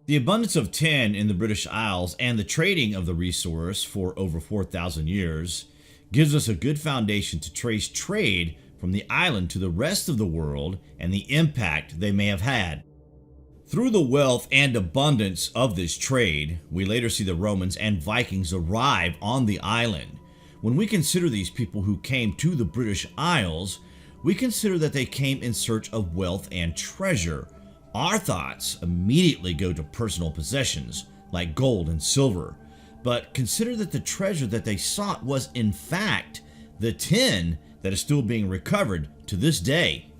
The abundance of tin in the British Isles and the trading of the resource for over 4,000 years gives us a good foundation to trace trade from the island to the rest of the world and the impact they may have had. Through the wealth and abundance of this trade, we later see the Romans and Vikings arrive on the island. When we consider these people who came to the British Isles, we consider that they came in search of wealth and treasure. Our thoughts immediately go to personal possessions like gold and silver, but consider that the treasure that they sought was in fact the tin that is still being recovered to this day.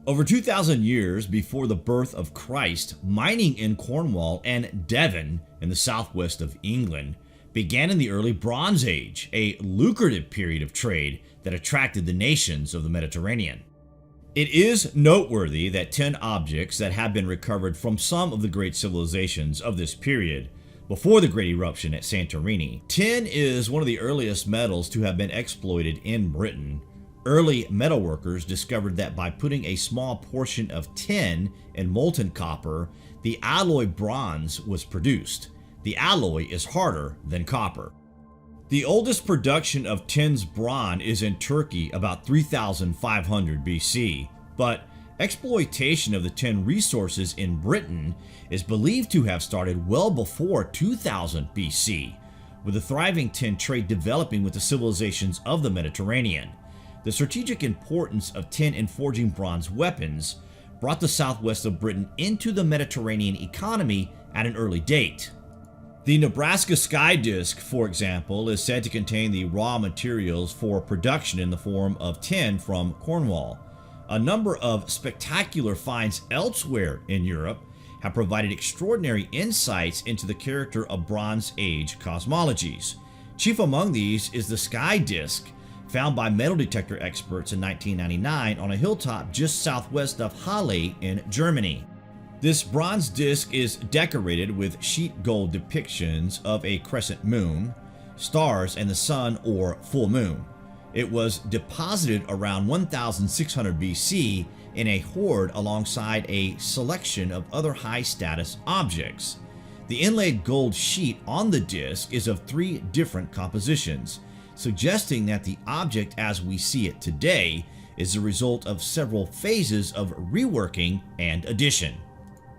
Over 2,000 years before the birth of Christ, mining in Cornwall and Devon in the southwest of England began in the early Bronze Age, a lucrative period of trade that attracted the nations of the Mediterranean. It is noteworthy that tin objects that have been recovered from some of the great civilizations of this period before the Great Eruption at Santorini. Tin is one of the earliest metals to have been exploited in Britain. Early metalworkers discovered that by putting a small portion of tin in molten copper, the alloy bronze was produced. The alloy is harder than copper. The oldest production of tin's bronze is in Turkey about 3,500 BC, but exploitation of the tin resources in Britain is believed to have started well before 2000 BC, with the thriving tin trade developing with the civilizations of the Mediterranean. The strategic importance of tin in forging bronze weapons brought the southwest of Britain into the Mediterranean economy at an early date. The Nebraska sky disk, for example, is said to contain the raw materials for production in the form of tin from Cornwall. A number of spectacular finds elsewhere in Europe have provided extraordinary insights into the character of Bronze Age cosmologies. Chief among these is the sky disk, found by metal detector experts in 1999 on a hilltop just southwest of Halle in Germany. This bronze disc is decorated with sheet gold depictions of a crescent moon, stars, and the sun or full moon. It was deposited around 1600 BC in a hoard alongside a selection of other high-status objects. The inlaid gold sheet on the disc is of 3 different compositions, suggesting that the object as we see it today is the result of several phases of reworking and addition.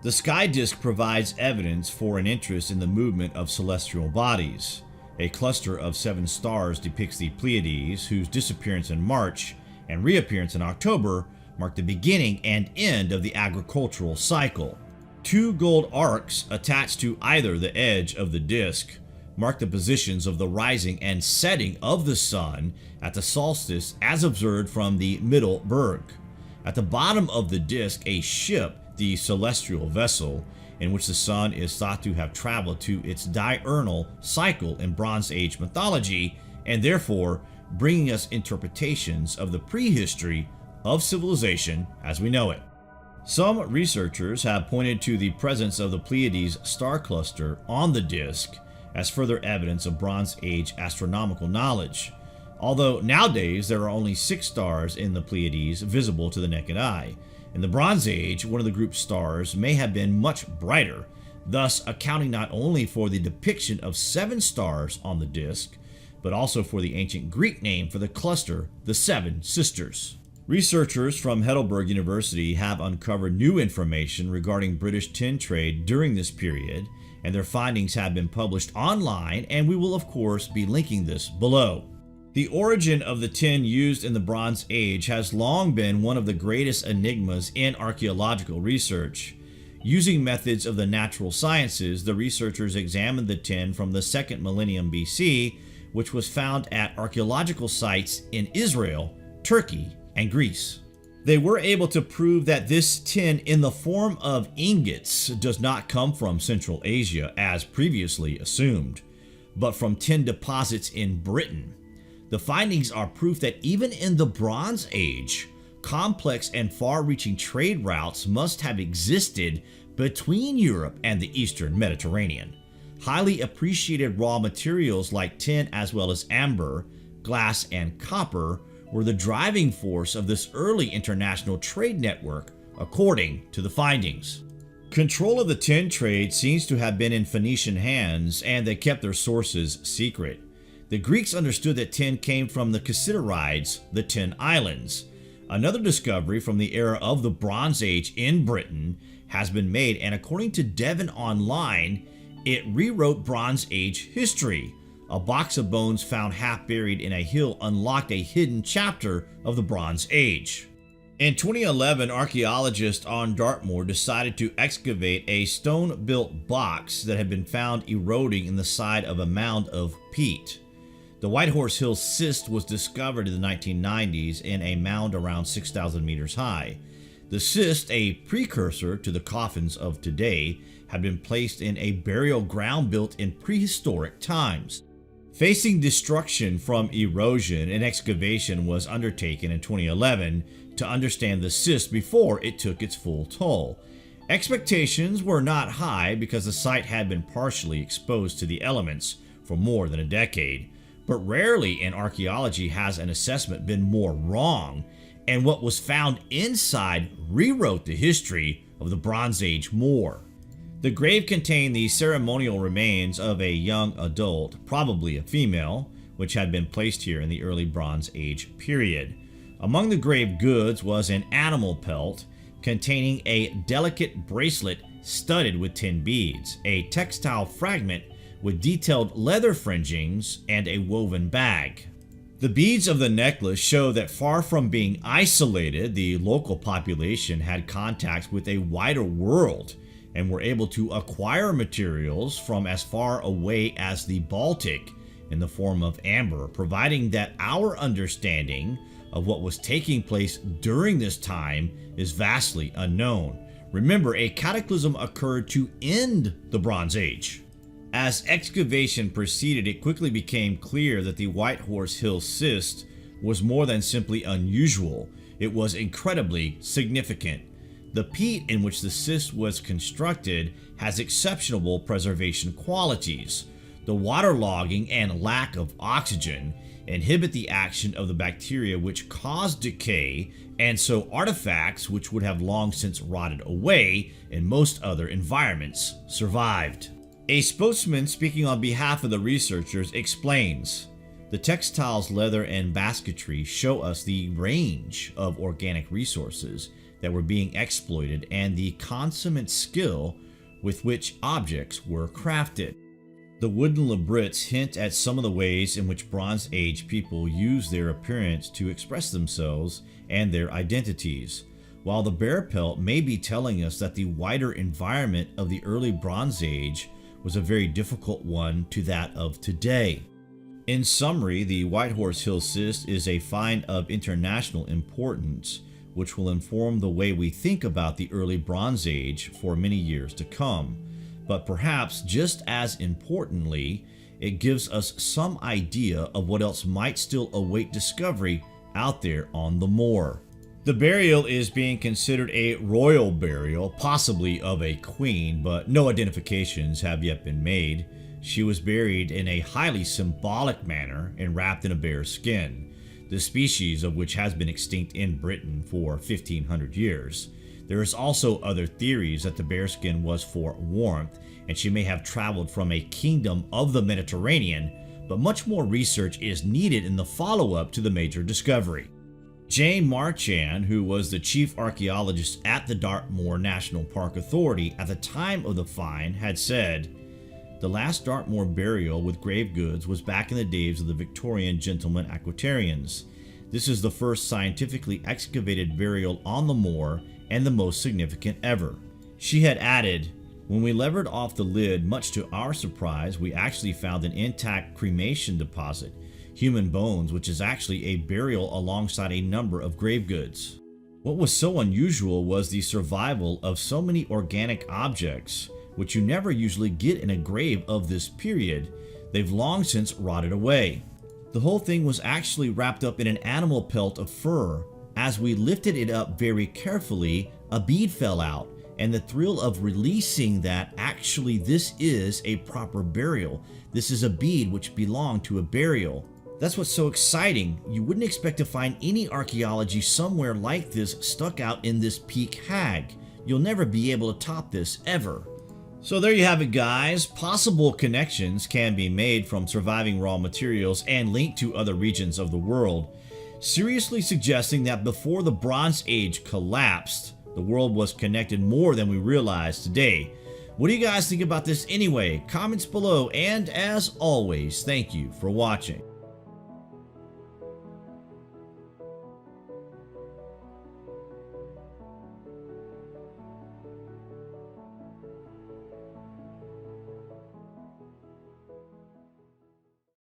The sky disk provides evidence for an interest in the movement of celestial bodies. A cluster of 7 stars depicts the Pleiades, whose disappearance in March and reappearance in October mark the beginning and end of the agricultural cycle. 2 gold arcs attached to either the edge of the disk mark the positions of the rising and setting of the sun at the solstice as observed from the middle berg. At the bottom of the disk, a ship, the celestial vessel, in which the sun is thought to have traveled to its diurnal cycle in Bronze Age mythology, and therefore bringing us interpretations of the prehistory of civilization as we know it. Some researchers have pointed to the presence of the Pleiades star cluster on the disk as further evidence of Bronze Age astronomical knowledge, although nowadays there are only 6 stars in the Pleiades visible to the naked eye. In the Bronze Age, one of the group's stars may have been much brighter, thus accounting not only for the depiction of 7 stars on the disk, but also for the ancient Greek name for the cluster, the 7 Sisters. Researchers from Heidelberg University have uncovered new information regarding British tin trade during this period, and their findings have been published online, and we will of course be linking this below. The origin of the tin used in the Bronze Age has long been one of the greatest enigmas in archaeological research. Using methods of the natural sciences, the researchers examined the tin from the 2nd millennium BC, which was found at archaeological sites in Israel, Turkey, and Greece. They were able to prove that this tin in the form of ingots does not come from Central Asia as previously assumed, but from tin deposits in Britain. The findings are proof that even in the Bronze Age, complex and far-reaching trade routes must have existed between Europe and the Eastern Mediterranean. Highly appreciated raw materials like tin as well as amber, glass, and copper were the driving force of this early international trade network, according to the findings. Control of the tin trade seems to have been in Phoenician hands, and they kept their sources secret. The Greeks understood that tin came from the Cassiterides, the Tin Islands. Another discovery from the era of the Bronze Age in Britain has been made, and according to Devon Online, it rewrote Bronze Age history. A box of bones found half buried in a hill unlocked a hidden chapter of the Bronze Age. In 2011, archaeologists on Dartmoor decided to excavate a stone-built box that had been found eroding in the side of a mound of peat. The White Horse Hill cyst was discovered in the 1990s in a mound around 6,000 meters high. The cyst, a precursor to the coffins of today, had been placed in a burial ground built in prehistoric times. Facing destruction from erosion, an excavation was undertaken in 2011 to understand the cyst before it took its full toll. Expectations were not high because the site had been partially exposed to the elements for more than a decade. But rarely in archaeology has an assessment been more wrong, and what was found inside rewrote the history of the Bronze Age more. The grave contained the ceremonial remains of a young adult, probably a female, which had been placed here in the early Bronze Age period. Among the grave goods was an animal pelt containing a delicate bracelet studded with tin beads, a textile fragment with detailed leather fringings, and a woven bag. The beads of the necklace show that far from being isolated, the local population had contacts with a wider world and were able to acquire materials from as far away as the Baltic in the form of amber, providing that our understanding of what was taking place during this time is vastly unknown. Remember, a cataclysm occurred to end the Bronze Age. As excavation proceeded, it quickly became clear that the White Horse Hill cyst was more than simply unusual. It was incredibly significant. The peat in which the cyst was constructed has exceptional preservation qualities. The waterlogging and lack of oxygen inhibit the action of the bacteria which cause decay, and so artifacts which would have long since rotted away in most other environments survived. A spokesman speaking on behalf of the researchers explains, "The textiles, leather, and basketry show us the range of organic resources that were being exploited and the consummate skill with which objects were crafted. The wooden labrets hint at some of the ways in which Bronze Age people used their appearance to express themselves and their identities, while the bear pelt may be telling us that the wider environment of the early Bronze Age was a very difficult one to that of today." In summary, the White Horse Hill cyst is a find of international importance, which will inform the way we think about the early Bronze Age for many years to come. But perhaps just as importantly, it gives us some idea of what else might still await discovery out there on the moor. The burial is being considered a royal burial, possibly of a queen, but no identifications have yet been made. She was buried in a highly symbolic manner and wrapped in a bear's skin, the species of which has been extinct in Britain for 1,500 years. There is also other theories that the bearskin was for warmth, and she may have traveled from a kingdom of the Mediterranean, but much more research is needed in the follow-up to the major discovery. Jane Marchand, who was the chief archaeologist at the Dartmoor National Park Authority at the time of the find, had said, "The last Dartmoor burial with grave goods was back in the days of the Victorian gentlemen aquatarians. This is the first scientifically excavated burial on the moor and the most significant ever." She had added, "When we levered off the lid, much to our surprise, we actually found an intact cremation deposit, human bones, which is actually a burial alongside a number of grave goods." What was so unusual was the survival of so many organic objects, which you never usually get in a grave of this period. They've long since rotted away. The whole thing was actually wrapped up in an animal pelt of fur. As we lifted it up very carefully, a bead fell out, and the thrill of releasing that actually this is a proper burial. This is a bead which belonged to a burial. That's what's so exciting. You wouldn't expect to find any archaeology somewhere like this stuck out in this peak hag. You'll never be able to top this ever. So there you have it, guys. Possible connections can be made from surviving raw materials and linked to other regions of the world, seriously suggesting that before the Bronze Age collapsed, the world was connected more than we realize today. What do you guys think about this anyway? Comments below, and as always, thank you for watching.